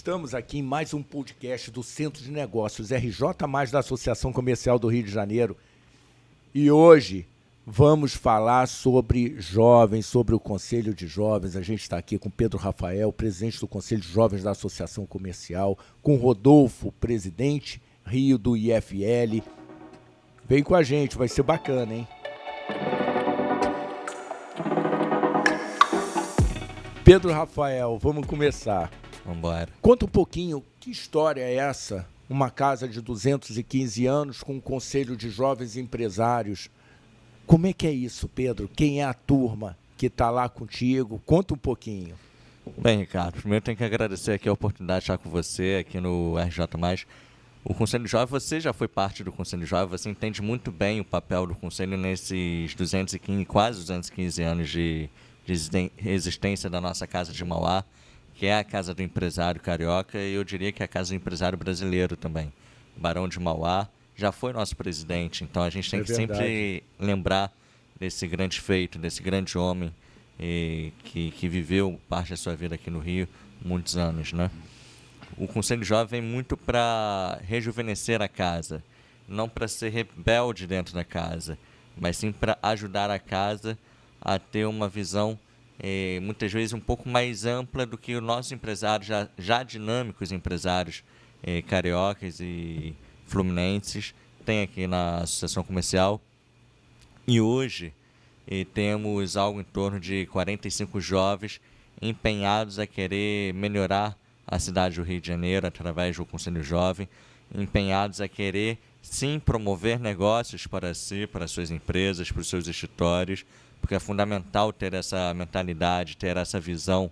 Estamos aqui em mais um podcast do Centro de Negócios RJ+, da Associação Comercial do Rio de Janeiro. E hoje vamos falar sobre jovens, sobre o Conselho de Jovens. A gente está aqui com Pedro Rafael, presidente do Conselho de Jovens da Associação Comercial, com Rodolfo, presidente Rio do IFL. Vem com a gente, vai ser bacana, hein? Pedro Rafael, vamos começar. Vamos embora. Conta um pouquinho, que história é essa? Uma casa de 215 anos com um conselho de jovens empresários. Como é que é isso, Pedro? Quem é a turma que está lá contigo? Conta um pouquinho. Bem, Ricardo, primeiro tenho que agradecer aqui a oportunidade de estar com você aqui no RJ+. O Conselho Jovem, você já foi parte do Conselho Jovem, você entende muito bem o papel do Conselho nesses 215, quase 215 anos de existência da nossa Casa de Mauá, que é a Casa do Empresário Carioca, e eu diria que é a Casa do Empresário Brasileiro também. O Barão de Mauá já foi nosso presidente, então a gente tem que sempre lembrar desse grande feito, desse grande homem que viveu parte da sua vida aqui no Rio, muitos anos, né? O Conselho Jovem vem muito para rejuvenescer a casa, não para ser rebelde dentro da casa, mas sim para ajudar a casa a ter uma visão muitas vezes um pouco mais ampla do que os nossos empresários, já dinâmicos empresários cariocas e fluminenses têm aqui na Associação Comercial. E hoje temos algo em torno de 45 jovens empenhados a querer melhorar a cidade do Rio de Janeiro através do Conselho Jovem, empenhados a querer sim promover negócios para si, para suas empresas, para os seus escritórios, porque é fundamental ter essa mentalidade, ter essa visão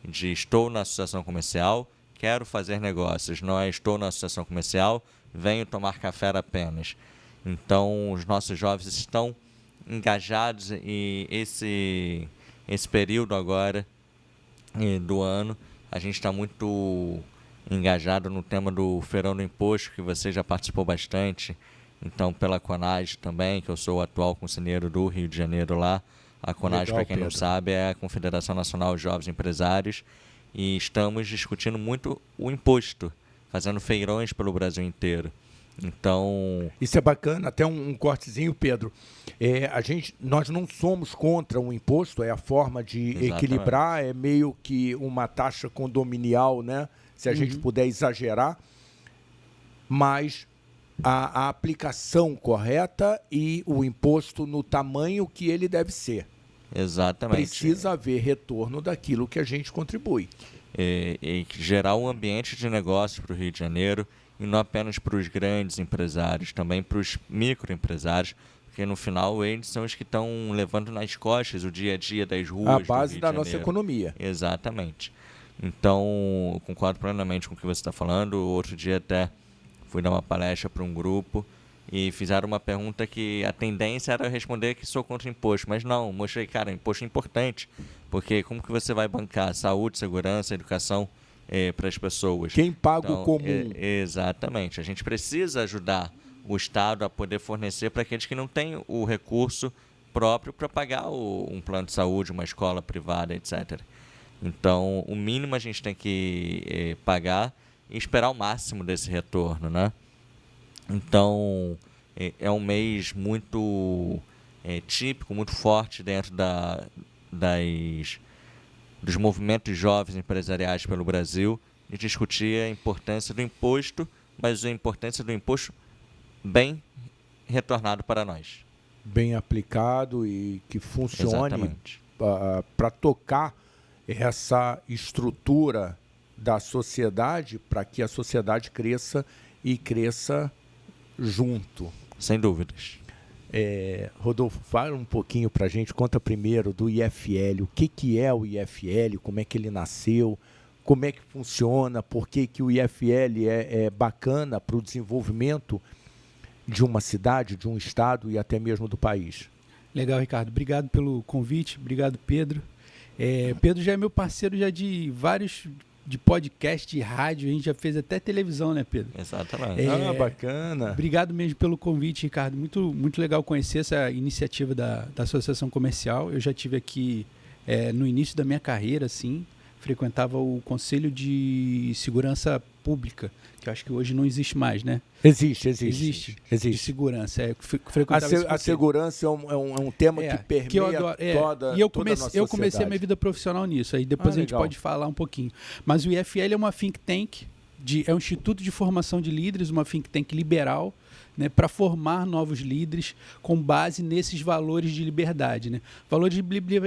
de estou na associação comercial, quero fazer negócios, não é estou na associação comercial, venho tomar café apenas. Então, os nossos jovens estão engajados e esse período agora do ano, a gente está muito engajado no tema do Feirão do Imposto, que você já participou bastante, então pela CONAGE também, que eu sou o atual conselheiro do Rio de Janeiro lá. A CONAGE, para quem não sabe, é a Confederação Nacional de Jovens Empresários, e estamos discutindo muito o imposto, fazendo feirões pelo Brasil inteiro. Então, isso é bacana, até um cortezinho, Pedro. Nós não somos contra o imposto, é a forma de equilibrar, é meio que uma taxa condominial, né? Se a gente puder exagerar, mas a aplicação correta e o imposto no tamanho que ele deve ser. Exatamente. Precisa haver retorno daquilo que a gente contribui. E gerar um ambiente de negócio para o Rio de Janeiro, e não apenas para os grandes empresários, também para os microempresários, porque no final eles são os que estão levando nas costas o dia a dia das ruas do Rio de Janeiro. A base da nossa economia. Exatamente. Então, eu concordo plenamente com o que você está falando. Outro dia até fui dar uma palestra para um grupo e fizeram uma pergunta que a tendência era responder que sou contra imposto, mas não, mostrei, cara, imposto é importante, porque como que você vai bancar saúde, segurança, educação para as pessoas? Quem paga o comum. Exatamente, a gente precisa ajudar o Estado a poder fornecer para aqueles que não têm o recurso próprio para pagar um plano de saúde, uma escola privada, etc. Então, o mínimo a gente tem que pagar e esperar o máximo desse retorno, né? Então, é um mês muito típico, muito forte dentro dos movimentos jovens empresariais pelo Brasil, de discutir a importância do imposto, mas a importância do imposto bem retornado para nós. Bem aplicado e que funcione para tocar essa estrutura da sociedade, para que a sociedade cresça e cresça junto. Sem dúvidas. Rodolfo, fala um pouquinho para a gente, conta primeiro do IFL, o que é o IFL, como é que ele nasceu, como é que funciona, por que o IFL é bacana para o desenvolvimento de uma cidade, de um estado e até mesmo do país. Legal, Ricardo. Obrigado pelo convite, obrigado, Pedro. Pedro já é meu parceiro já de vários de podcast, de rádio, a gente já fez até televisão, né, Pedro? Exatamente. Bacana. Obrigado mesmo pelo convite, Ricardo. Muito, muito legal conhecer essa iniciativa da Associação Comercial. Eu já tive aqui no início da minha carreira, assim, frequentava o Conselho de Segurança Pública, que eu acho que hoje não existe mais, né? Existe. De segurança. Frequentava esse A segurança é um tema que permeia que eu adoro, toda e eu toda a nossa comecei a sociedade. minha vida profissional nisso, aí depois a gente legal. pode falar um pouquinho. Mas o IFL é uma think tank, é um instituto de formação de líderes, uma think tank liberal, né, para formar novos líderes com base nesses valores de liberdade. Né? Valores de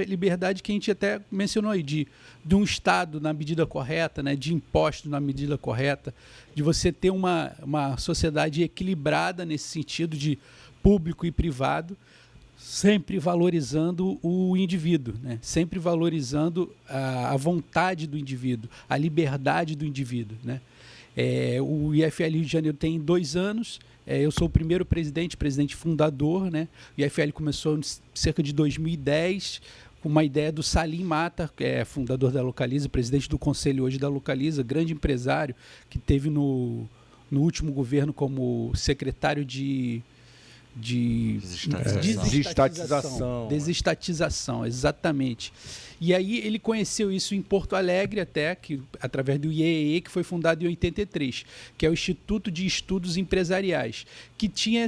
liberdade que a gente até mencionou aí, de um Estado na medida correta, né, de impostos na medida correta, de você ter uma sociedade equilibrada nesse sentido de público e privado, sempre valorizando o indivíduo, né? Sempre valorizando a vontade do indivíduo, a liberdade do indivíduo. Né? O IFL Rio de Janeiro tem 2 anos, eu sou o primeiro presidente fundador. Né? O IFL começou em cerca de 2010, com uma ideia do Salim Mata, que é fundador da Localiza, presidente do conselho hoje da Localiza, grande empresário, que teve no último governo como secretário de desestatização, exatamente. E aí ele conheceu isso em Porto Alegre até, através do IEE, que foi fundado em 83, que é o Instituto de Estudos Empresariais, que tinha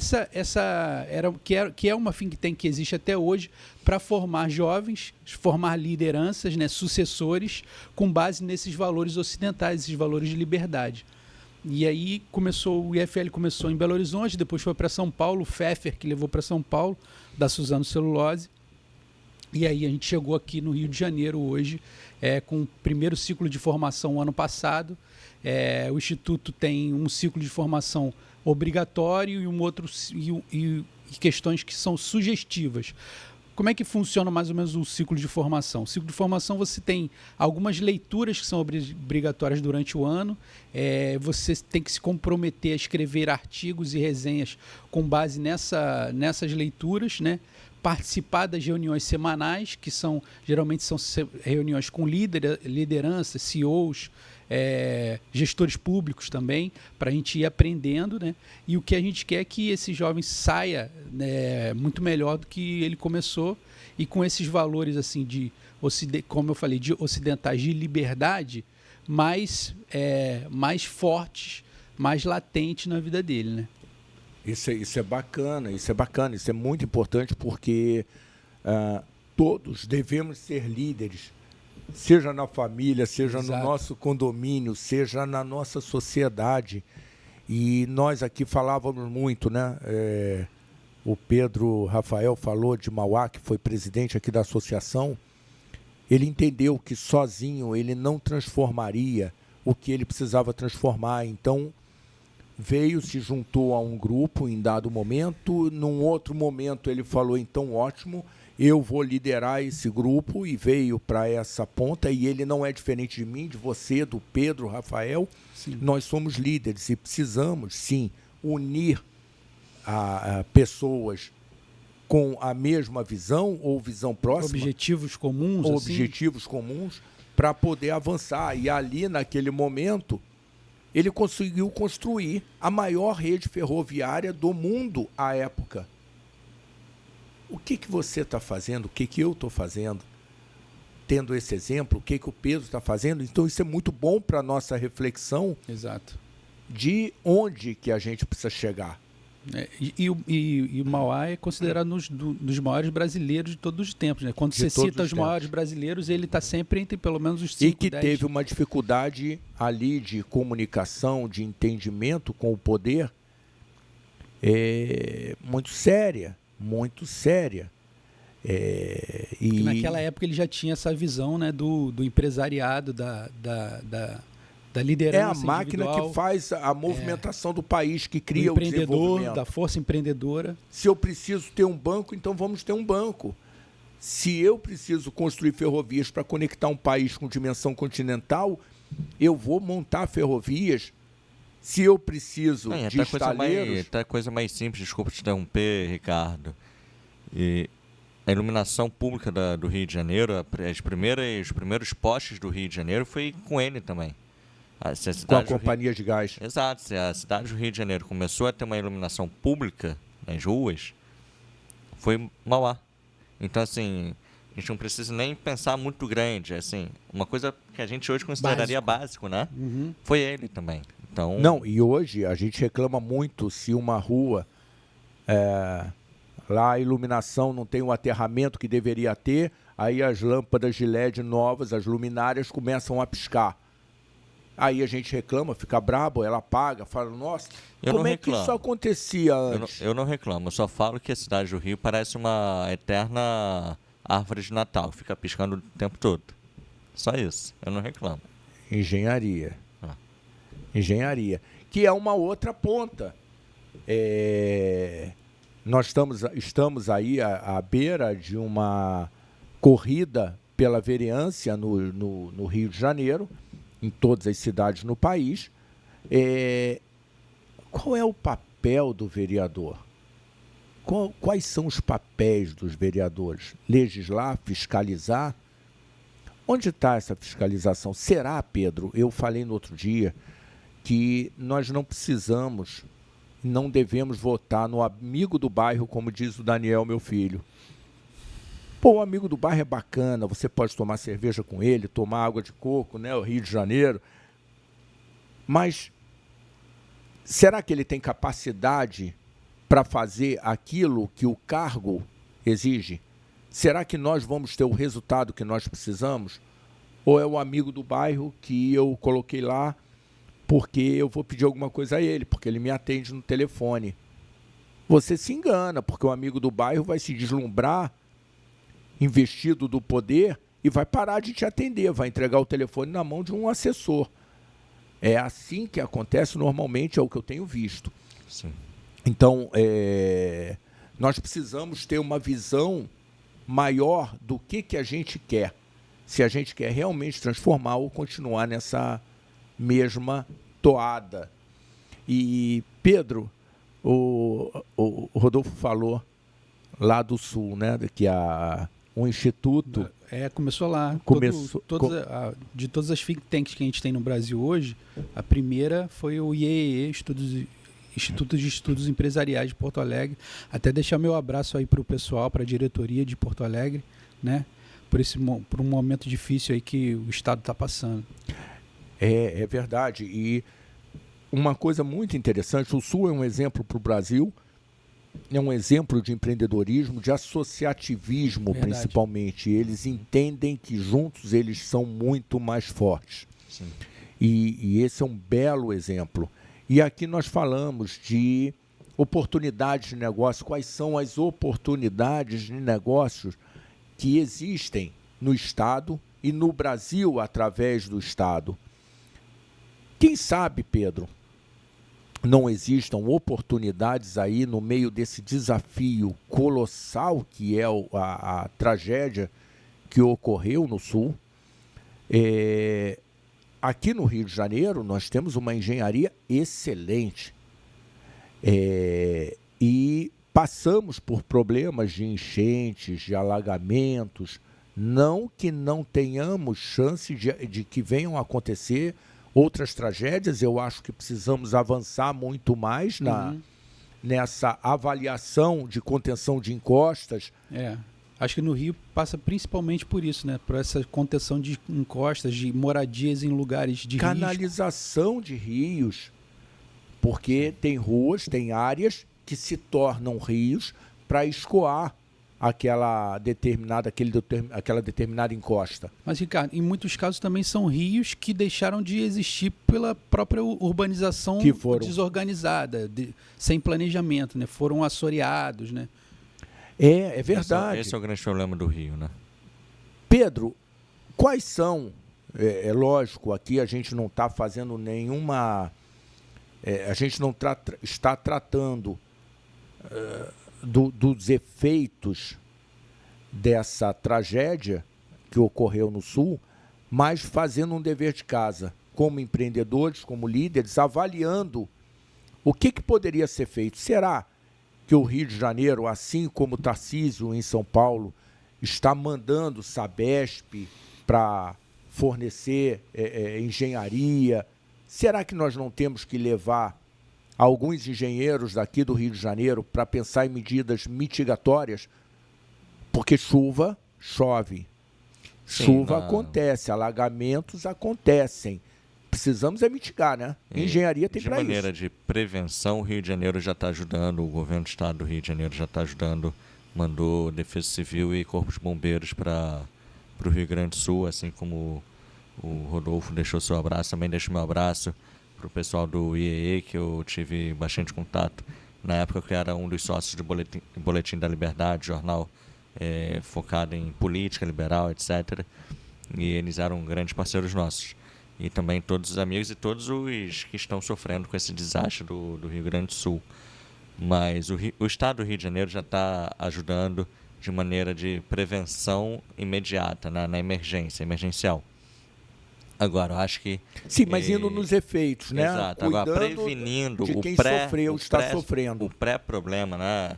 que é uma think tank que existe até hoje para formar jovens, formar lideranças, né, sucessores, com base nesses valores ocidentais, esses valores de liberdade. E aí o IFL começou em Belo Horizonte, depois foi para São Paulo, o Pfeffer que levou para São Paulo, da Suzano Celulose. E aí a gente chegou aqui no Rio de Janeiro hoje, com o primeiro ciclo de formação ano passado. O Instituto tem um ciclo de formação obrigatório e um outro e questões que são sugestivas. Como é que funciona mais ou menos o ciclo de formação? O ciclo de formação você tem algumas leituras que são obrigatórias durante o ano. Você tem que se comprometer a escrever artigos e resenhas com base nessas leituras, né? Participar das reuniões semanais, que geralmente são reuniões com liderança, CEOs, gestores públicos também, para a gente ir aprendendo, né? E o que a gente quer é que esse jovem saia, né, muito melhor do que ele começou, e com esses valores assim como eu falei, de ocidentais de liberdade mais fortes, mais latentes na vida dele, né? Isso é bacana, isso é muito importante, porque todos devemos ser líderes, seja na família, seja Exato. no nosso condomínio, seja na nossa sociedade. E nós aqui falávamos muito, né? O Pedro Rafael falou de Mauá, que foi presidente aqui da associação. Ele entendeu que sozinho ele não transformaria o que ele precisava transformar. Então, se juntou a um grupo em dado momento. Num outro momento ele falou, então ótimo, eu vou liderar esse grupo, e veio para essa ponta. E ele não é diferente de mim, de você, do Pedro, Rafael. Sim. Nós somos líderes e precisamos, sim, unir a pessoas com a mesma visão ou visão próxima. Objetivos comuns. Objetivos comuns, para poder avançar. E ali, naquele momento, ele conseguiu construir a maior rede ferroviária do mundo à época. O que você está fazendo? O que eu estou fazendo? Tendo esse exemplo, o que o Pedro está fazendo? Então, isso é muito bom para a nossa reflexão. Exato. De onde que a gente precisa chegar. E o Mauá é considerado um dos maiores brasileiros de todos os tempos, né? Quando você cita os maiores brasileiros, ele está sempre entre pelo menos os 5, E que 10. Teve uma dificuldade ali de comunicação, de entendimento com o poder, muito séria, muito séria. E naquela época ele já tinha essa visão, né, do empresariado, da liderança. É a máquina que faz a movimentação do país, que cria o desenvolvimento. Da força empreendedora. Se eu preciso ter um banco, então vamos ter um banco. Se eu preciso construir ferrovias para conectar um país com dimensão continental, eu vou montar ferrovias. Se eu preciso de estaleiros... Até coisa mais simples, desculpa te interromper, Ricardo. E a iluminação pública do Rio de Janeiro, os primeiros postes do Rio de Janeiro foi com ele também. Com a companhia de gás. Exato. Se a cidade do Rio de Janeiro começou a ter uma iluminação pública nas ruas, foi Mauá. Então, assim, a gente não precisa nem pensar muito grande. Assim, uma coisa que a gente hoje consideraria básico, né? Foi ele também. Então, Não, e hoje a gente reclama muito se uma rua, lá a iluminação não tem o aterramento que deveria ter, aí as lâmpadas de LED novas, as luminárias, começam a piscar. Aí a gente reclama, fica brabo, ela apaga, fala, nossa, como é que isso acontecia antes? eu não reclamo, eu só falo que a cidade do Rio parece uma eterna árvore de Natal, fica piscando o tempo todo. Só isso, eu não reclamo. Engenharia. Ah. Engenharia. Que é uma outra ponta. Nós estamos aí à beira de uma corrida pela vereança no Rio de Janeiro, em todas as cidades no país. Qual é o papel do vereador? Quais são os papéis dos vereadores? Legislar, fiscalizar? Onde está essa fiscalização? Será, Pedro, eu falei no outro dia, que nós não precisamos, não devemos votar no amigo do bairro, como diz o Daniel, meu filho. Pô, o amigo do bairro é bacana, você pode tomar cerveja com ele, tomar água de coco, né, o Rio de Janeiro. Mas será que ele tem capacidade para fazer aquilo que o cargo exige? Será que nós vamos ter o resultado que nós precisamos? Ou é o amigo do bairro que eu coloquei lá porque eu vou pedir alguma coisa a ele, porque ele me atende no telefone? Você se engana, porque o amigo do bairro vai se deslumbrar, investido do poder, e vai parar de te atender, vai entregar o telefone na mão de um assessor. É assim que acontece normalmente, é o que eu tenho visto. Sim. Então, nós precisamos ter uma visão maior do que a gente quer. Se a gente quer realmente transformar ou continuar nessa mesma toada. E, Pedro, o Rodolfo falou lá do Sul, né, que um instituto... Começou lá. De todas as think tanks que a gente tem no Brasil hoje, a primeira foi o IEE, Instituto de Estudos Empresariais de Porto Alegre. Até deixar meu abraço aí para o pessoal, para a diretoria de Porto Alegre, né? Por um momento difícil aí que o Estado está passando. É verdade. E uma coisa muito interessante, o Sul é um exemplo para o Brasil, é um exemplo de empreendedorismo, de associativismo, verdade, principalmente. Eles entendem que juntos eles são muito mais fortes. Sim. E esse é um belo exemplo. E aqui nós falamos de oportunidades de negócio. Quais são as oportunidades de negócios que existem no Estado e no Brasil através do Estado? Quem sabe, Pedro, não existam oportunidades aí no meio desse desafio colossal que é a tragédia que ocorreu no Sul. Aqui no Rio de Janeiro nós temos uma engenharia excelente e passamos por problemas de enchentes, de alagamentos, não que não tenhamos chance de que venham a acontecer outras tragédias. Eu acho que precisamos avançar muito mais nessa avaliação de contenção de encostas. Acho que no Rio passa principalmente por isso, né? Por essa contenção de encostas, de moradias em lugares de canalização de rios, porque tem ruas, tem áreas que se tornam rios para escoar aquela determinada encosta. Mas, Ricardo, em muitos casos também são rios que deixaram de existir pela própria urbanização desorganizada, sem planejamento, né? Foram assoreados, né? É verdade. Esse é o grande problema do Rio, né? Pedro, quais são... É lógico, aqui a gente não está fazendo nenhuma... a gente não está tratando dos efeitos dessa tragédia que ocorreu no Sul, mas fazendo um dever de casa, como empreendedores, como líderes, avaliando o que poderia ser feito. Será que o Rio de Janeiro, assim como o Tarcísio em São Paulo, está mandando Sabesp para fornecer engenharia? Será que nós não temos que levar alguns engenheiros daqui do Rio de Janeiro para pensar em medidas mitigatórias? Porque chuva, chove. Chuva acontece, alagamentos acontecem. Precisamos mitigar, né? Engenharia tem para isso. De maneira de prevenção, o Rio de Janeiro já está ajudando, o governo do estado do Rio de Janeiro já está ajudando, mandou Defesa Civil e Corpo de Bombeiros para o Rio Grande do Sul, assim como o Rodolfo deixou seu abraço, também deixo meu abraço para o pessoal do IEE, que eu tive bastante contato na época, que era um dos sócios do Boletim da Liberdade, jornal focado em política liberal, etc. E eles eram grandes parceiros nossos. E também todos os amigos e todos os que estão sofrendo com esse desastre do Rio Grande do Sul. Mas o estado do Rio de Janeiro já está ajudando de maneira de prevenção imediata, na emergência, emergencial. Agora, eu acho que... Sim, mas indo nos efeitos, né? Exato. Agora, prevenindo de quem sofreu, está sofrendo. O pré-problema, né?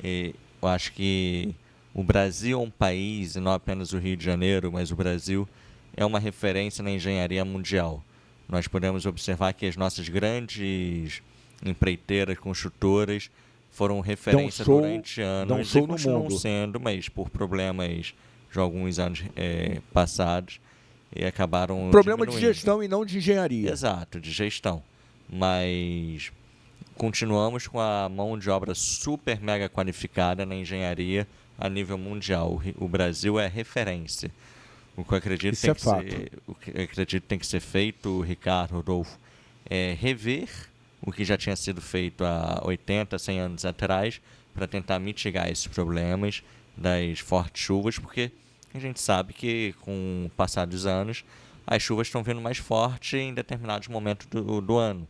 Eu acho que o Brasil é um país, e não apenas o Rio de Janeiro, mas o Brasil é uma referência na engenharia mundial. Nós podemos observar que as nossas grandes empreiteiras, construtoras, foram referência durante anos e continuam sendo, mas por problemas de alguns anos passados, e acabaram problema diminuindo. De gestão e não de engenharia. Exato, de gestão. Mas continuamos com a mão de obra super mega qualificada na engenharia a nível mundial. O Brasil é referência. O que eu acredito tem que ser feito, Ricardo, Rodolfo, é rever o que já tinha sido feito há 80, 100 anos atrás para tentar mitigar esses problemas das fortes chuvas, porque a gente sabe que com o passar dos anos as chuvas estão vindo mais fortes em determinados momentos do ano.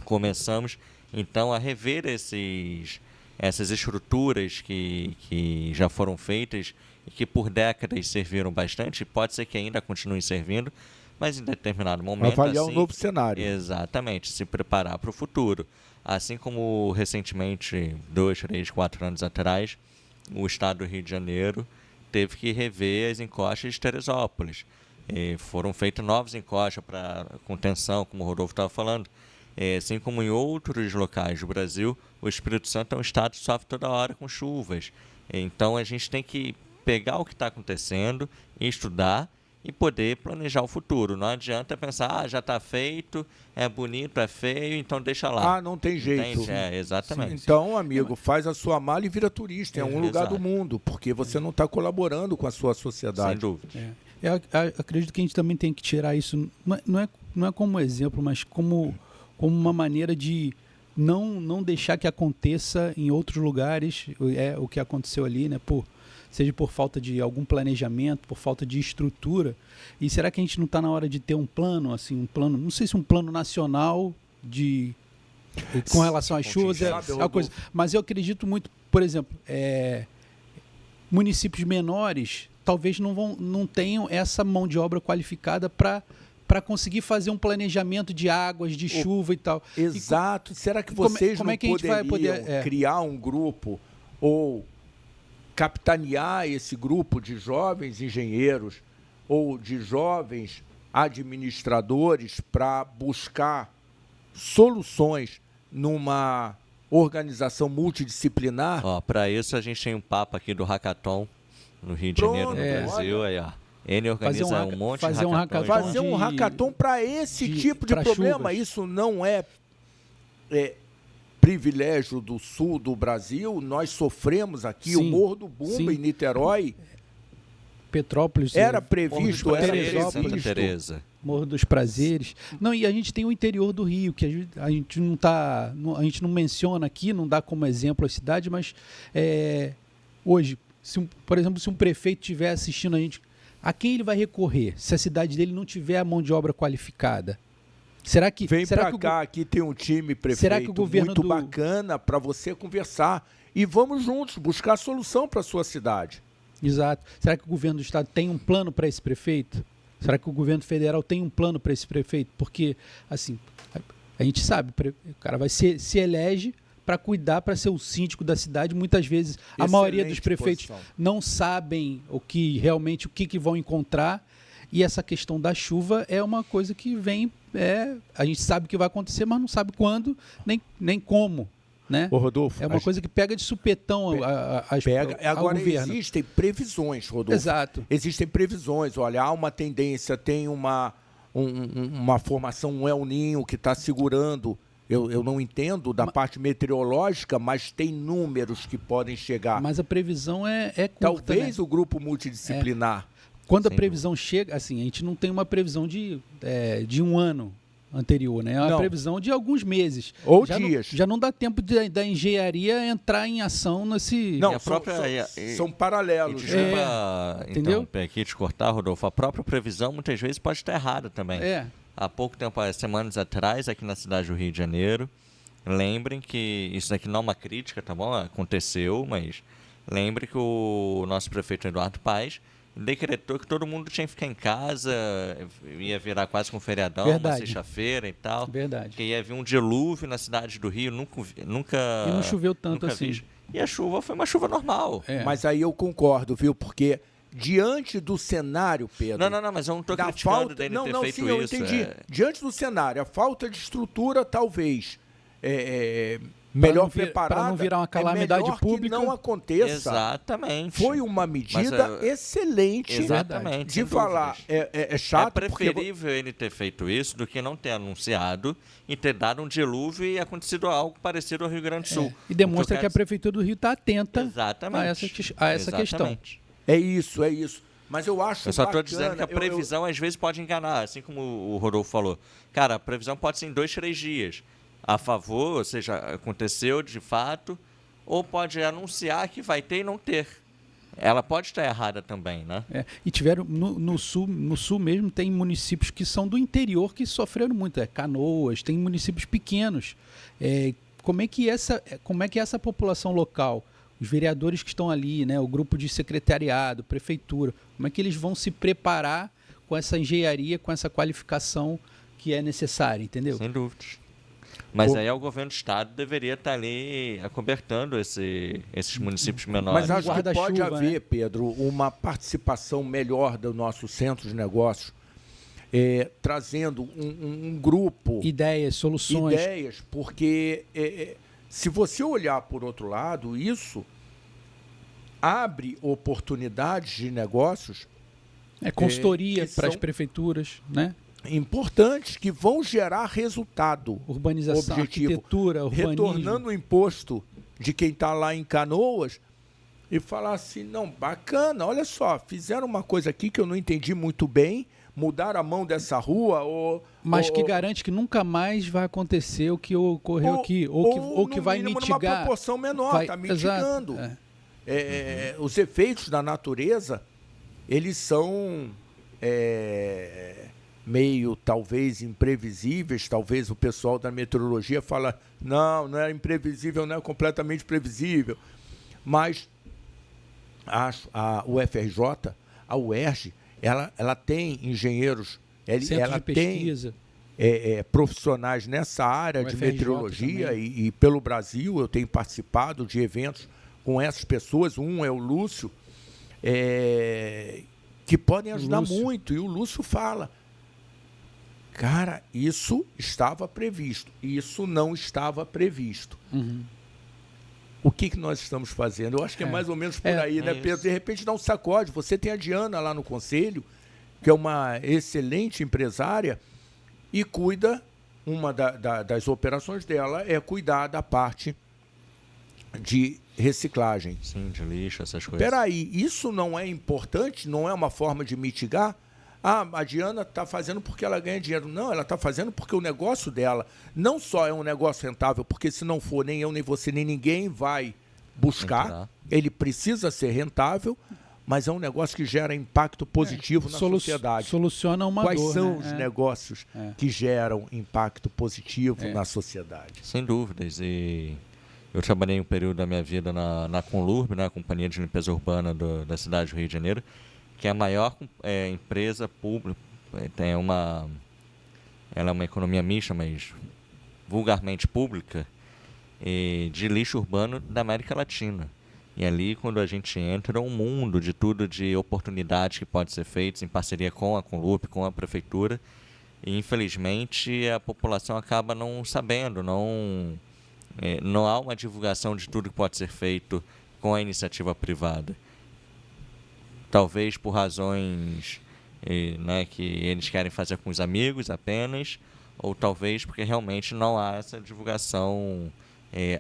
Começamos então a rever essas estruturas que já foram feitas e que por décadas serviram bastante, pode ser que ainda continuem servindo, mas em determinado momento... Avaliar um novo cenário. Exatamente, se preparar para o futuro. Assim como recentemente, 2, 3, 4 anos atrás, o estado do Rio de Janeiro teve que rever as encostas de Teresópolis. Foram feitas novas encostas para contenção, como o Rodolfo estava falando. Assim como em outros locais do Brasil, o Espírito Santo é um estado que sofre toda hora com chuvas. Então a gente tem que pegar o que está acontecendo, estudar e poder planejar o futuro. Não adianta pensar, já está feito, é bonito, é feio, então deixa lá. Ah, não tem jeito. Exatamente. Sim. Então, amigo, faz a sua mala e vira turista em algum lugar do mundo, porque você não está colaborando com a sua sociedade. Sem dúvida. Eu acredito que a gente também tem que tirar isso, não é como exemplo, mas como uma maneira de não deixar que aconteça em outros lugares, o que aconteceu ali, né? Seja por falta de algum planejamento, por falta de estrutura. E será que a gente não está na hora de ter um plano, assim, não sei se um plano nacional com relação às chuvas, coisa, mas eu acredito muito, por exemplo, municípios menores talvez não tenham essa mão de obra qualificada para conseguir fazer um planejamento de águas, de chuva e tal. Exato. Será que vocês não poderiam criar um grupo ou capitanear esse grupo de jovens engenheiros ou de jovens administradores para buscar soluções numa organização multidisciplinar? Para isso a gente tem um papo aqui do Hackathon no Rio de Janeiro, no Brasil. Aí, ó. Ele organiza um monte de hackathon. Fazer um hackathon para esse tipo de problema. Chuvas. Isso não é privilégio do sul do Brasil. Nós sofremos aqui. Sim, o Morro do Bumba, em Niterói. Petrópolis. Era previsto. Santa Teresa. Morro dos Prazeres. Não, e a gente tem o interior do Rio, que a gente não menciona aqui, não dá como exemplo a cidade, mas hoje, por exemplo, se um prefeito estiver assistindo a gente, a quem ele vai recorrer se a cidade dele não tiver a mão de obra qualificada? Vem para cá, aqui tem um time, prefeito, muito bacana para você conversar. E vamos juntos buscar solução para a sua cidade. Exato. Será que o governo do estado tem um plano para esse prefeito? Será que o governo federal tem um plano para esse prefeito? Porque, assim, a gente sabe, o cara vai se elege para cuidar, para ser o síndico da cidade. Muitas vezes a maioria dos prefeitos não sabem o que vão encontrar. E essa questão da chuva é uma coisa que vem, a gente sabe que vai acontecer, mas não sabe quando, nem como. né? Ô, Rodolfo, É uma coisa que pega de supetão ao agora governo. existem previsões, Rodolfo. Exato. Existem previsões. Olha, há uma tendência, tem uma formação, um El Ninho que está segurando. Eu não entendo da parte meteorológica, mas tem números que podem chegar. Mas a previsão é curta, Talvez né? o grupo multidisciplinar. Quando a Sem previsão chega, assim, a gente não tem uma previsão de um ano anterior, né? É uma Não. previsão de alguns meses. Ou Já dias. já não dá tempo da engenharia entrar em ação nesse... Não, E a própria- são paralelos. E né? desculpa entendeu? interromper aqui, te cortar, Rodolfo. A própria previsão muitas vezes pode estar errada também. Há pouco tempo, semanas atrás, aqui na cidade do Rio de Janeiro, lembrem que isso daqui não é uma crítica, tá bom? Aconteceu, mas lembre que o nosso prefeito Eduardo Paes decretou que todo mundo tinha que ficar em casa, ia virar quase com um feriadão, uma Verdade. sexta-feira e tal. Verdade. Que ia vir um dilúvio na cidade do Rio, nunca E não choveu tanto nunca assim. vi. E a chuva foi uma chuva normal. É. Mas aí eu concordo, viu? Porque diante do cenário, Pedro... Não, mas eu não estou da criticando falta... dele Não, ter não, feito sim, eu isso. entendi. é. Diante do cenário, a falta de estrutura, talvez, melhor não preparada... para não virar uma calamidade é melhor pública. que não aconteça. Exatamente. Foi uma medida Mas, excelente Exatamente. de sem falar. dúvidas. É chato É preferível ele ter feito isso do que não ter anunciado e ter dado um dilúvio e acontecido algo parecido ao Rio Grande do Sul. E demonstra O eu que a quero Prefeitura do Rio está atenta Exatamente. a essa questão. Exatamente. É isso. Mas eu acho Eu só estou bacana, dizendo que a previsão às vezes pode enganar, assim como o Rodolfo falou. Cara, a previsão pode ser em 2, 3 dias. A favor, ou seja, aconteceu de fato, ou pode anunciar que vai ter e não ter. Ela pode estar errada também, né? E tiveram no sul mesmo tem municípios que são do interior que sofreram muito, Canoas, tem municípios pequenos. Como é que essa população local, os vereadores que estão ali, né, o grupo de secretariado, prefeitura, como é que eles vão se preparar com essa engenharia, com essa qualificação que é necessária, entendeu? Sem dúvidas. Mas aí o governo do estado deveria estar ali acobertando esses municípios menores. Mas acho que pode guarda-chuva, haver, né? Pedro, uma participação melhor do nosso centro de negócios, trazendo um grupo... Ideias, soluções. Ideias, porque se você olhar por outro lado, isso abre oportunidades de negócios Consultoria que para as são prefeituras, né? importantes que vão gerar resultado. Urbanização, objetivo, arquitetura, urbanismo. retornando o imposto de quem está lá em Canoas e falar assim, não, bacana, olha só, fizeram uma coisa aqui que eu não entendi muito bem, mudaram a mão dessa rua, mas que garante que nunca mais vai acontecer o que ocorreu aqui, ou que no vai mínimo, mitigar. numa proporção menor, está mitigando. Exato, Os efeitos da natureza, eles são meio, talvez, imprevisíveis. Talvez o pessoal da meteorologia fala, não é imprevisível, não é completamente previsível. Mas a UFRJ, a UERJ, ela tem engenheiros, ela de pesquisa. tem profissionais nessa área de UFRJ meteorologia e pelo Brasil eu tenho participado de eventos com essas pessoas. Um é o Lúcio, que podem ajudar muito. E o Lúcio fala, cara, isso estava previsto, isso não estava previsto. Uhum. O que nós estamos fazendo? Eu acho que é mais ou menos por aí, né, Pedro? De repente dá um sacode. Você tem a Diana lá no conselho, que é uma excelente empresária, e cuida, uma das operações dela é cuidar da parte de reciclagem. Sim, de lixo, essas coisas. Espera aí, isso não é importante? Não é uma forma de mitigar? A Diana está fazendo porque ela ganha dinheiro. Não, ela está fazendo porque o negócio dela não só é um negócio rentável, porque se não for, nem eu, nem você, nem ninguém vai buscar. Ele precisa ser rentável, mas é um negócio que gera impacto positivo na sociedade. Soluciona uma Quais dor, são né? os negócios que geram impacto positivo na sociedade? Sem dúvidas. E eu trabalhei um período da minha vida na Conlurb, né, a Companhia de Limpeza Urbana da cidade do Rio de Janeiro, que é a maior empresa pública, ela é uma economia mista, mas vulgarmente pública, de lixo urbano da América Latina. E ali, quando a gente entra, é um mundo de tudo, de oportunidades que podem ser feitas em parceria com a Conlurb, com a prefeitura, e infelizmente a população acaba não sabendo, não não há uma divulgação de tudo que pode ser feito com a iniciativa privada. Talvez por razões né, que eles querem fazer com os amigos apenas, ou talvez porque realmente não há essa divulgação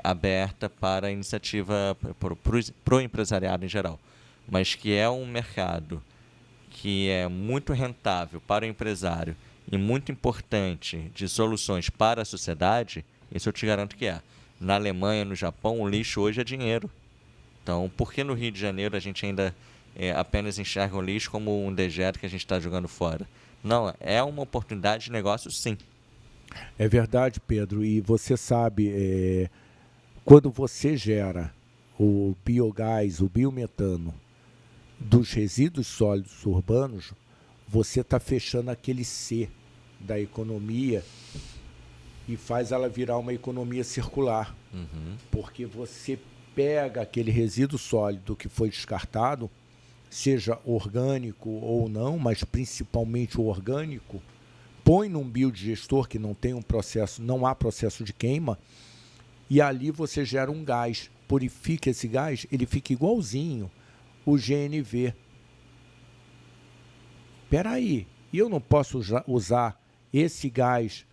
aberta para a iniciativa, para o empresariado em geral. Mas que é um mercado que é muito rentável para o empresário e muito importante de soluções para a sociedade, isso eu te garanto que é. Na Alemanha, no Japão, o lixo hoje é dinheiro. Então, por que no Rio de Janeiro a gente ainda apenas enxerga o lixo como um dejeto que a gente está jogando fora? Não, é uma oportunidade de negócio, sim. É verdade, Pedro. E você sabe, quando você gera o biogás, o biometano, dos resíduos sólidos urbanos, você está fechando aquele C da economia e faz ela virar uma economia circular. Uhum. Porque você pega aquele resíduo sólido que foi descartado, seja orgânico ou não, mas principalmente o orgânico, põe num biodigestor que não tem um processo, não há processo de queima, e ali você gera um gás, purifica esse gás, ele fica igualzinho o GNV. Espera aí, e eu não posso usar esse gás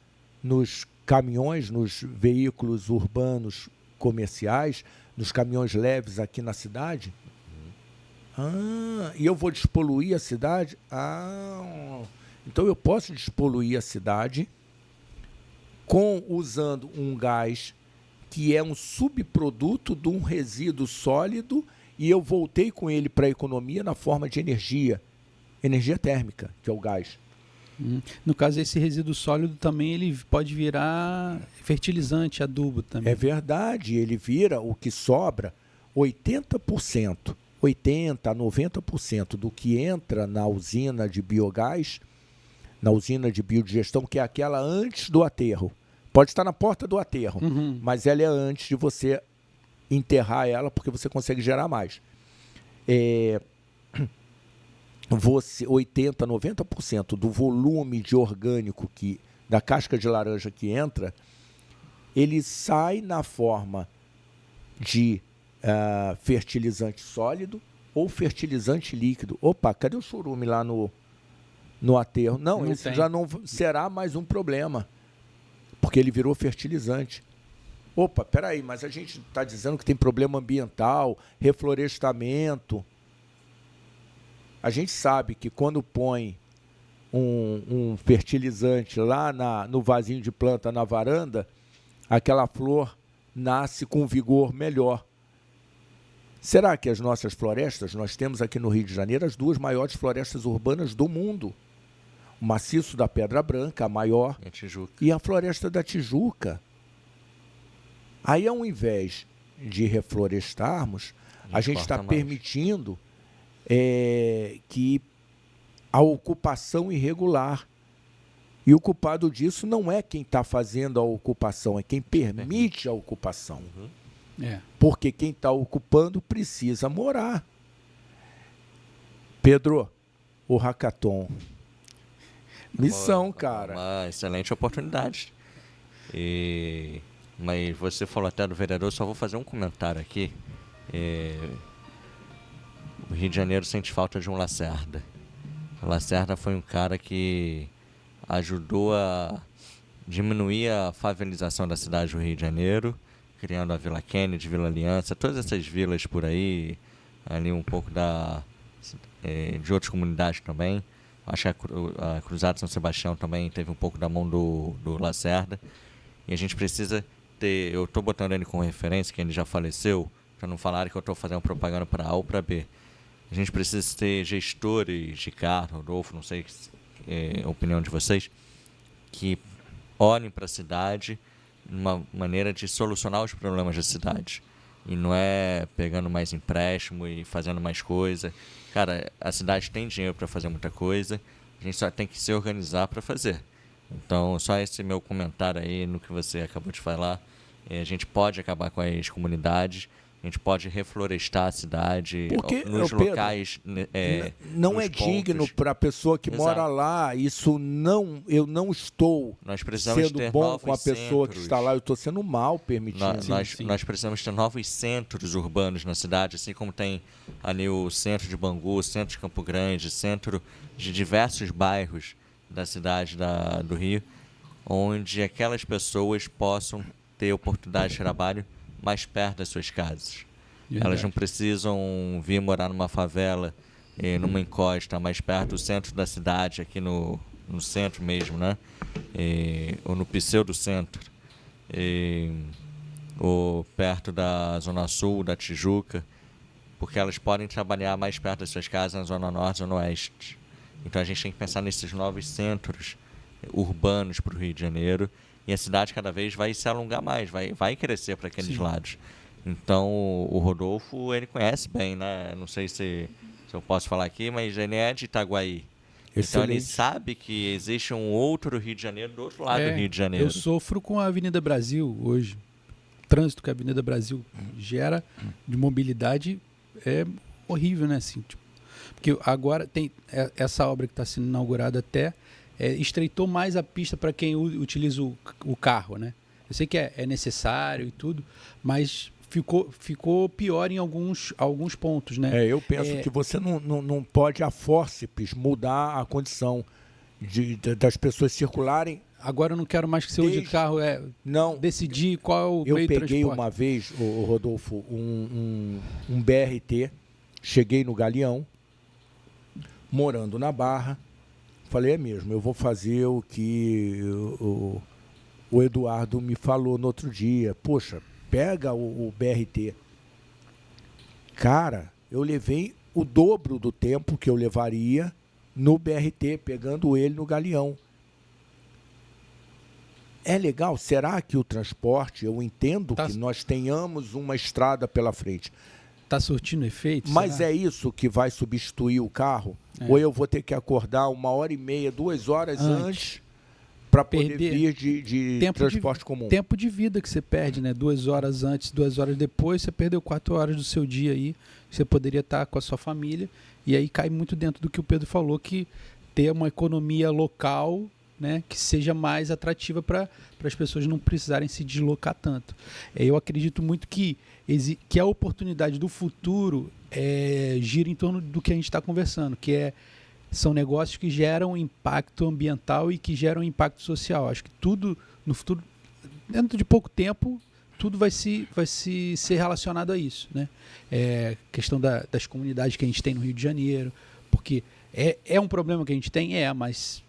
nos caminhões, nos veículos urbanos comerciais, nos caminhões leves aqui na cidade? E eu vou despoluir a cidade? Então eu posso despoluir a cidade usando um gás que é um subproduto de um resíduo sólido, e eu voltei com ele para a economia na forma de energia térmica, que é o gás. No caso, esse resíduo sólido também ele pode virar fertilizante, adubo também. É verdade, ele vira o que sobra, 80%, 80% a 90% do que entra na usina de biogás, na usina de biodigestão, que é aquela antes do aterro. Pode estar na porta do aterro, mas ela é antes de você enterrar ela, porque você consegue gerar mais. 80%, 90% do volume de orgânico da casca de laranja que entra, ele sai na forma de fertilizante sólido ou fertilizante líquido. Opa, cadê o churume lá no aterro? Não, esse tem. Já não será mais um problema, porque ele virou fertilizante. Opa, peraí, mas a gente está dizendo que tem problema ambiental, reflorestamento. A gente sabe que quando põe um fertilizante lá no vasinho de planta na varanda, aquela flor nasce com vigor melhor. Será que as nossas florestas, nós temos aqui no Rio de Janeiro as 2 maiores florestas urbanas do mundo. O maciço da Pedra Branca, a maior, e a floresta da Tijuca. Aí, ao invés de reflorestarmos, a gente está permitindo que a ocupação irregular. E o culpado disso não é quem está fazendo a ocupação, é quem permite a ocupação. Porque quem está ocupando precisa morar. Pedro, o hackathon. Missão, cara. Uma excelente oportunidade. Mas você falou até do vereador, só vou fazer um comentário aqui. O Rio de Janeiro sente falta de um Lacerda. O Lacerda foi um cara que ajudou a diminuir a favelização da cidade do Rio de Janeiro, criando a Vila Kennedy, Vila Aliança, todas essas vilas por aí, ali um pouco de outras comunidades também. Acho que a Cruzada São Sebastião também teve um pouco da mão do Lacerda. E a gente precisa ter... Eu estou botando ele como referência, que ele já faleceu, para não falarem que eu estou fazendo propaganda para A ou para B. A gente precisa ter gestores, Ricardo, Rodolfo, não sei a opinião de vocês, que olhem para a cidade uma maneira de solucionar os problemas da cidade. E não é pegando mais empréstimo e fazendo mais coisa. Cara, a cidade tem dinheiro para fazer muita coisa, a gente só tem que se organizar para fazer. Então, só esse meu comentário aí no que você acabou de falar. A gente pode acabar com as comunidades, A gente pode reflorestar a cidade Porque, nos Pedro, locais. não nos é digno pontos. para a pessoa que Exato. mora lá. Isso não, eu não estou Nós precisamos sendo ter bom novos com a pessoa que centros. está lá. Eu estou sendo mal permitindo. Nós precisamos ter novos centros urbanos na cidade, assim como tem ali o centro de Bangu, o centro de Campo Grande, centro de diversos bairros da cidade do Rio, onde aquelas pessoas possam ter oportunidade de trabalho mais perto das suas casas. Verdade. Elas não precisam vir morar numa favela, numa encosta, mais perto do centro da cidade, aqui no centro mesmo, né? Ou no pseudo-centro. Ou perto da Zona Sul, da Tijuca, porque elas podem trabalhar mais perto das suas casas na Zona Norte, Zona Oeste. Então a gente tem que pensar nesses novos centros urbanos para o Rio de Janeiro, e a cidade cada vez vai se alongar mais, vai crescer para aqueles lados. Então o Rodolfo, ele conhece bem, né? Não sei se eu posso falar aqui, mas ele é de Itaguaí. Então ele sabe que existe um outro Rio de Janeiro do outro lado do Rio de Janeiro. Eu sofro com a Avenida Brasil hoje. O trânsito que a Avenida Brasil gera de mobilidade é horrível, né? Assim, tipo, porque agora tem essa obra que está sendo inaugurada até estreitou mais a pista para quem utiliza o carro, né? Eu sei que é necessário e tudo, mas ficou pior em alguns pontos, né? Eu penso que você não pode, a fórceps, mudar a condição das pessoas circularem. Agora eu não quero mais que você use o carro, decidir qual é o meio de transporte. Eu peguei uma vez, Rodolfo, um BRT, cheguei no Galeão, morando na Barra, falei, é mesmo, eu vou fazer o que o Eduardo me falou no outro dia. Poxa, pega o BRT. Cara, eu levei o dobro do tempo que eu levaria no BRT, pegando ele no Galeão. É legal? Será que o transporte, eu entendo que nós tenhamos uma estrada pela frente. Está surtindo efeito? Mas será? é isso que vai substituir o carro? Ou eu vou ter que acordar 1h30, 2 horas antes para poder vir de transporte comum? Tempo de vida que você perde, né? 2 horas antes, 2 horas depois, você perdeu 4 horas do seu dia aí. Você poderia estar com a sua família. E aí cai muito dentro do que o Pedro falou, que ter uma economia local, né, que seja mais atrativa para as pessoas não precisarem se deslocar tanto. Eu acredito muito que a oportunidade do futuro gira em torno do que a gente está conversando, que são negócios que geram impacto ambiental e que geram impacto social. Acho que tudo no futuro, dentro de pouco tempo, tudo vai se ser relacionado a isso, né? Questão das comunidades que a gente tem no Rio de Janeiro, porque é um problema que a gente tem, mas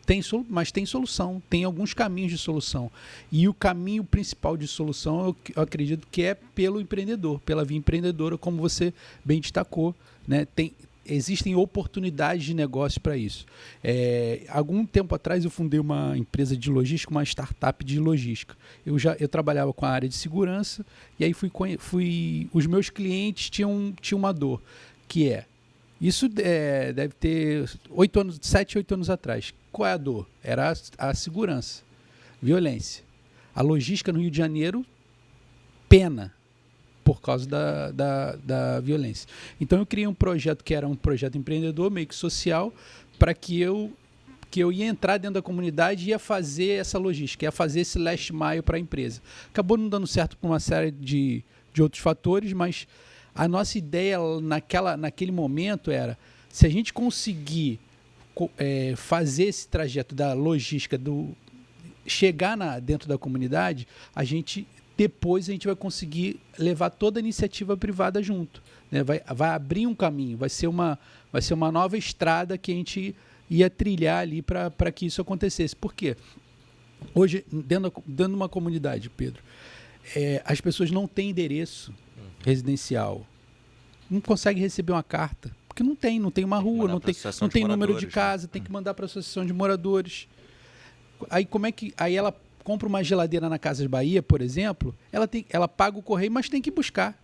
tem solução, tem alguns caminhos de solução. E o caminho principal de solução, eu acredito que é pelo empreendedor, pela via empreendedora, como você bem destacou, né? Existem oportunidades de negócio para isso. Algum tempo atrás eu fundei uma empresa de logística, uma startup de logística. Eu trabalhava com a área de segurança e aí os meus clientes tinham uma dor, que isso deve ter 7, 8 anos atrás. Qual é a dor? Era a segurança, violência. A logística no Rio de Janeiro pena por causa da violência. Então eu criei um projeto que era um projeto empreendedor, meio que social, para que eu ia entrar dentro da comunidade e ia fazer essa logística, ia fazer esse last mile para a empresa. Acabou não dando certo por uma série de outros fatores, mas a nossa ideia naquele momento era, se a gente conseguir fazer esse trajeto da logística, chegar dentro da comunidade, depois a gente vai conseguir levar toda a iniciativa privada junto, né? Vai abrir um caminho, vai ser uma nova estrada que a gente ia trilhar ali para que isso acontecesse. Por quê? Hoje, dentro de uma comunidade, Pedro, as pessoas não têm endereço residencial, não conseguem receber uma carta, porque não tem uma rua, não tem número de casa, tem que mandar para a associação de moradores. Aí aí ela compra uma geladeira na Casas Bahia, por exemplo, ela paga o correio, mas tem que buscar.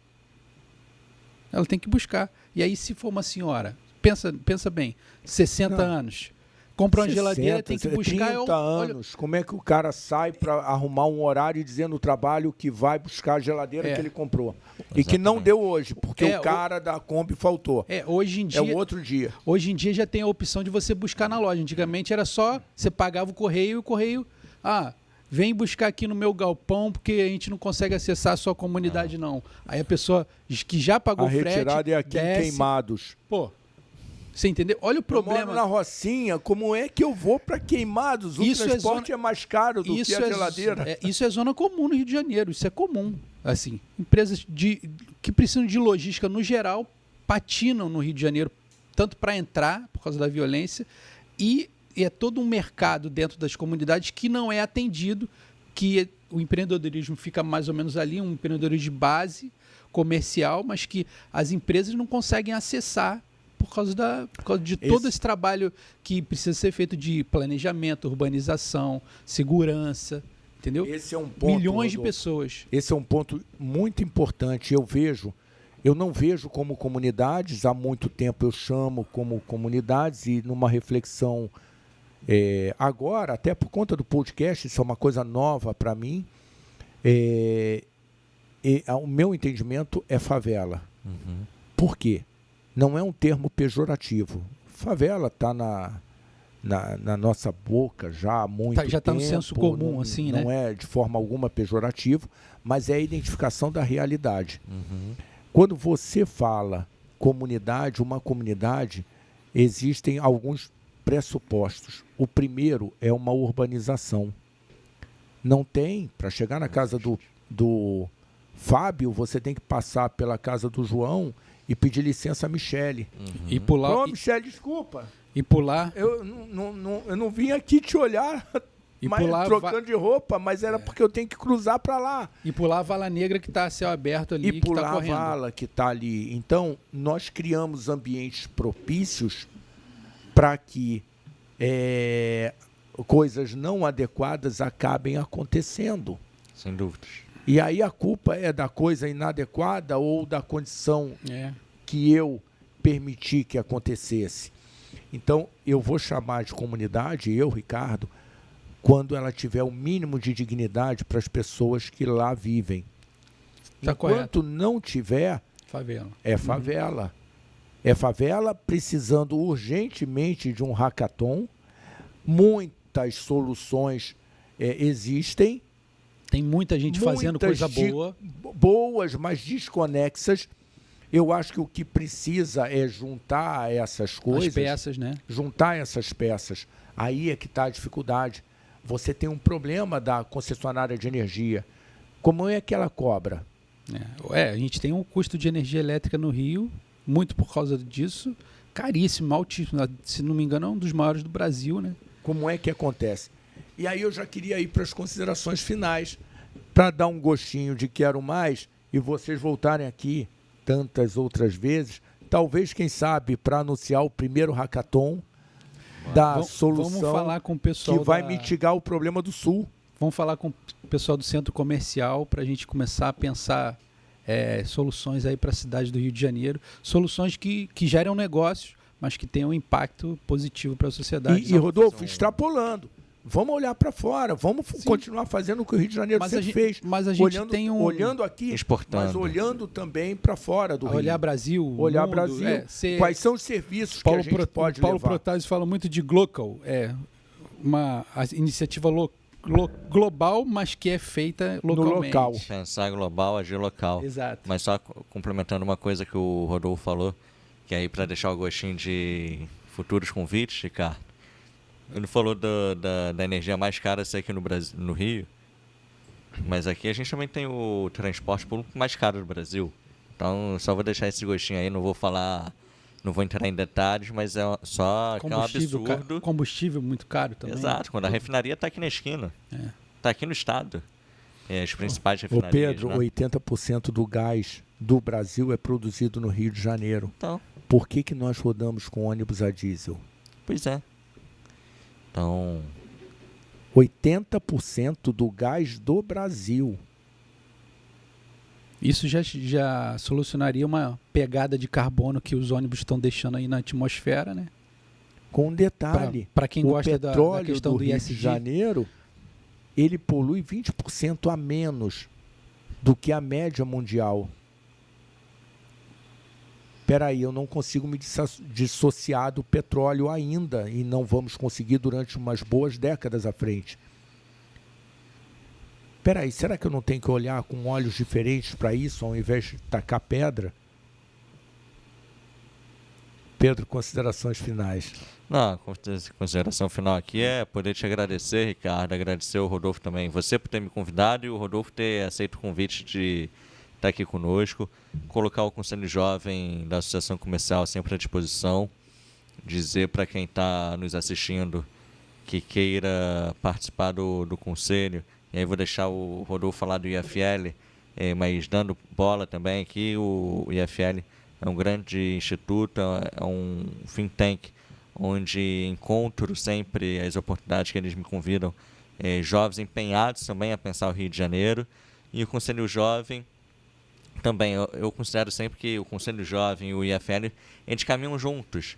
Ela tem que buscar. E aí, se for uma senhora, pensa bem, 60 anos, compra uma geladeira, tem que buscar... 30 anos, como é que o cara sai para arrumar um horário dizendo no trabalho que vai buscar a geladeira que ele comprou? E que não deu hoje, porque o cara da Kombi faltou. Hoje em dia... É o outro dia. Hoje em dia já tem a opção de você buscar na loja. Antigamente era só, você pagava o correio e o correio... vem buscar aqui no meu galpão porque a gente não consegue acessar a sua comunidade, não. Aí a pessoa que já pagou o frete... A retirada é aqui em Queimados. Pô, você entendeu? Olha o problema. Eu moro na Rocinha, como é que eu vou para Queimados? O transporte é mais caro do que a geladeira. Isso é zona comum no Rio de Janeiro, isso é comum. Assim, empresas que precisam de logística no geral patinam no Rio de Janeiro, tanto para entrar, por causa da violência, e é todo um mercado dentro das comunidades que não é atendido, que o empreendedorismo fica mais ou menos ali, um empreendedorismo de base comercial, mas que as empresas não conseguem acessar por causa de todo esse trabalho que precisa ser feito de planejamento, urbanização, segurança, entendeu? Esse é um ponto, milhões de pessoas. Esse é um ponto muito importante. Eu não vejo como comunidades, há muito tempo eu chamo como comunidades, e numa reflexão agora, até por conta do podcast, isso é uma coisa nova para mim, o meu entendimento é favela. Uhum. Por quê? Não é um termo pejorativo. Favela está na nossa boca já há muito tempo. Já está no senso comum, não, assim, não né? Não é de forma alguma pejorativo, mas é a identificação da realidade. Uhum. Quando você fala comunidade, uma comunidade, existem alguns pressupostos. O primeiro é uma urbanização. Não tem, para chegar na casa do Fábio, você tem que passar pela casa do João e pedir licença a Michele. Uhum. E pular. Michele, desculpa. E pular. Eu não vim aqui te olhar trocando de roupa, mas era porque eu tenho que cruzar para lá. E pular a vala negra que está a céu aberto ali. E pular a vala que está ali. Então, nós criamos ambientes propícios para que coisas não adequadas acabem acontecendo. Sem dúvidas. E aí a culpa é da coisa inadequada ou da condição que eu permiti que acontecesse. Então, eu vou chamar de comunidade, eu, Ricardo, quando ela tiver o mínimo de dignidade para as pessoas que lá vivem. Tá Enquanto correto. não tiver, favela. É favela. É favela precisando urgentemente de um hackathon. Muitas soluções existem. Tem muita gente fazendo coisa boa. Boas, mas desconexas. Eu acho que o que precisa é juntar essas coisas. As peças, né? Juntar essas peças. Aí é que está a dificuldade. Você tem um problema da concessionária de energia. Como é que ela cobra? A gente tem um custo de energia elétrica no Rio, muito por causa disso, caríssimo, altíssimo. Se não me engano, é um dos maiores do Brasil, né? Como é que acontece? E aí eu já queria ir para as considerações finais, para dar um gostinho de quero mais e vocês voltarem aqui tantas outras vezes, talvez, quem sabe, para anunciar o primeiro hackathon da solução vamos falar com o pessoal que vai mitigar o problema do Sul. Vamos falar com o pessoal do centro comercial para a gente começar a pensar soluções aí para a cidade do Rio de Janeiro, soluções que geram negócios, mas que tenham um impacto positivo para a sociedade. E Rodolfo, extrapolando, vamos olhar para fora, vamos continuar fazendo o que o Rio de Janeiro sempre fez. Mas a gente olhando aqui, exportando, mas olhando também para fora do Rio. Olhar Brasil, olhar mundo, Brasil. Quais são os serviços que a gente pode levar? Paulo Protásio fala muito de Glocal, uma iniciativa global, mas que é feita localmente. No local. Pensar global, agir local. Exato. Mas só complementando uma coisa que o Rodolfo falou, que aí para deixar o gostinho de futuros convites, Ricardo, ele falou da energia mais cara ser aqui no Brasil, no Rio, mas aqui a gente também tem o transporte público mais caro do Brasil. Então, só vou deixar esse gostinho aí, não vou entrar em detalhes, mas é só que é um absurdo. Combustível muito caro também. Exato, quando a refinaria está aqui na esquina. Está aqui no estado. As principais refinarias. Pedro, né? 80% do gás do Brasil é produzido no Rio de Janeiro. Então. Por que nós rodamos com ônibus a diesel? Pois é. Então, 80% do gás do Brasil. Isso já solucionaria uma pegada de carbono que os ônibus estão deixando aí na atmosfera, né? Com um detalhe, para quem gosta da petróleo questão do Rio ISD, de Janeiro, ele polui 20% a menos do que a média mundial. Espera aí, eu não consigo me dissociar do petróleo ainda e não vamos conseguir durante umas boas décadas à frente. Espera aí, será que eu não tenho que olhar com olhos diferentes para isso ao invés de tacar pedra? Pedro, considerações finais. Não, a consideração final aqui é poder te agradecer, Ricardo, agradecer o Rodolfo também, você por ter me convidado e o Rodolfo ter aceito o convite de estar aqui conosco, colocar o Conselho Jovem da Associação Comercial sempre à disposição, dizer para quem está nos assistindo que queira participar do Conselho, e aí vou deixar o Rodolfo falar do IFL, mas dando bola também aqui, o IFL é um grande instituto, é um think tank, onde encontro sempre as oportunidades que eles me convidam, jovens empenhados também a pensar o Rio de Janeiro, e o Conselho Jovem também, eu considero sempre que o Conselho Jovem e o IFL, eles caminham juntos.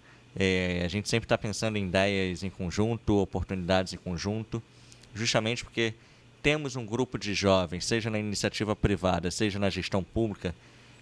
A gente sempre está pensando em ideias em conjunto, oportunidades em conjunto, justamente porque temos um grupo de jovens, seja na iniciativa privada, seja na gestão pública,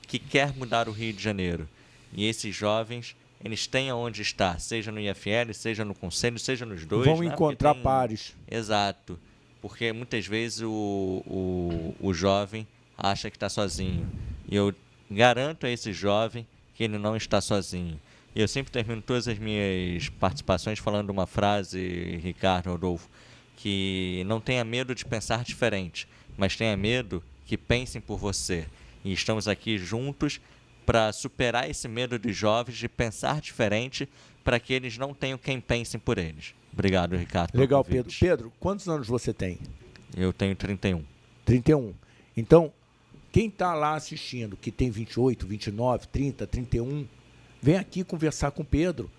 que quer mudar o Rio de Janeiro. E esses jovens, eles têm aonde estar, seja no IFL, seja no Conselho, seja nos dois. Vão encontrar pares. Exato. Porque muitas vezes o jovem acha que está sozinho. E eu garanto a esse jovem que ele não está sozinho. E eu sempre termino todas as minhas participações falando uma frase, Ricardo, Rodolfo, que não tenha medo de pensar diferente, mas tenha medo que pensem por você. E estamos aqui juntos para superar esse medo dos jovens de pensar diferente, para que eles não tenham quem pense por eles. Obrigado, Ricardo. Legal, Pedro. Pedro, quantos anos você tem? Eu tenho 31. 31. Então, quem está lá assistindo, que tem 28, 29, 30, 31, vem aqui conversar com o Pedro.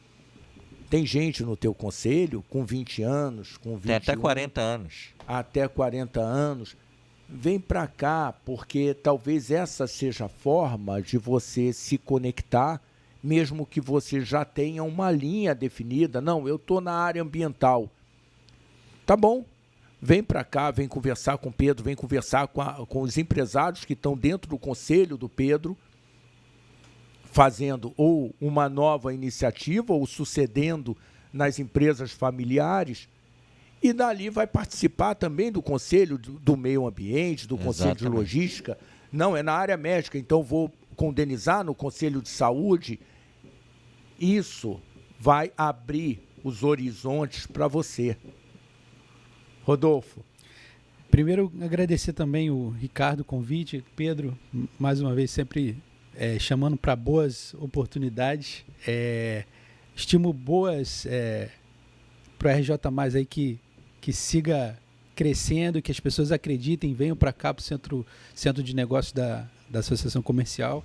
Tem gente no teu conselho com 20 anos, com 21. Tem até 40 anos. Até 40 anos. Vem para cá, porque talvez essa seja a forma de você se conectar, mesmo que você já tenha uma linha definida. Não, eu estou na área ambiental. Tá bom, vem para cá, vem conversar com o Pedro, vem conversar com os empresários que estão dentro do conselho do Pedro, fazendo ou uma nova iniciativa ou sucedendo nas empresas familiares. E dali vai participar também do Conselho do Meio Ambiente, do Conselho de Logística. Não, é na área médica, então vou condenizar no Conselho de Saúde. Isso vai abrir os horizontes para você. Rodolfo. Primeiro, agradecer também o Ricardo, o convite. Pedro, mais uma vez, sempre chamando para boas oportunidades. Estimo boas para o RJ+, aí que siga crescendo, que as pessoas acreditem, venham para cá, para o centro de negócios da Associação Comercial.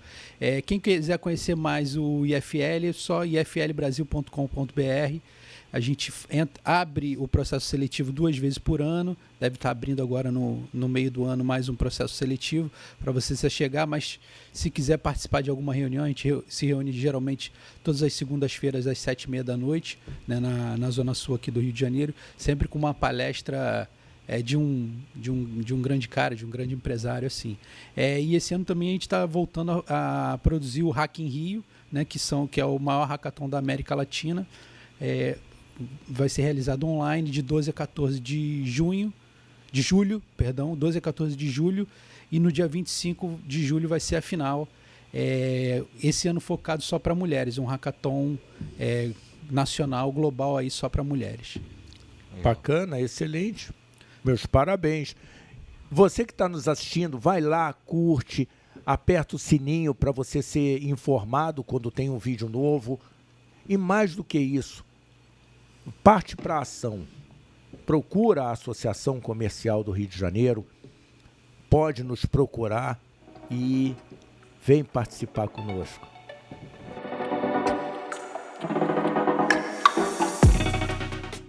Quem quiser conhecer mais o IFL, é só iflbrasil.com.br. A gente abre o processo seletivo 2 vezes por ano, deve estar abrindo agora no meio do ano mais um processo seletivo para você se chegar, mas se quiser participar de alguma reunião, a gente se reúne geralmente todas as segundas-feiras às 7h30 da noite, né, na Zona Sul aqui do Rio de Janeiro, sempre com uma palestra de um grande cara, de um grande empresário assim. E esse ano também a gente está voltando a produzir o Hack in Rio, né, que é o maior hackathon da América Latina. Vai ser realizado online de 12 a 14 de julho, 12 a 14 de julho, e no dia 25 de julho vai ser a final. Esse ano focado só para mulheres, um hackathon nacional, global aí só para mulheres. Bacana, excelente. Meus parabéns. Você que está nos assistindo, vai lá, curte, aperta o sininho para você ser informado quando tem um vídeo novo. E mais do que isso, parte para a ação. Procura a Associação Comercial do Rio de Janeiro, pode nos procurar e vem participar conosco.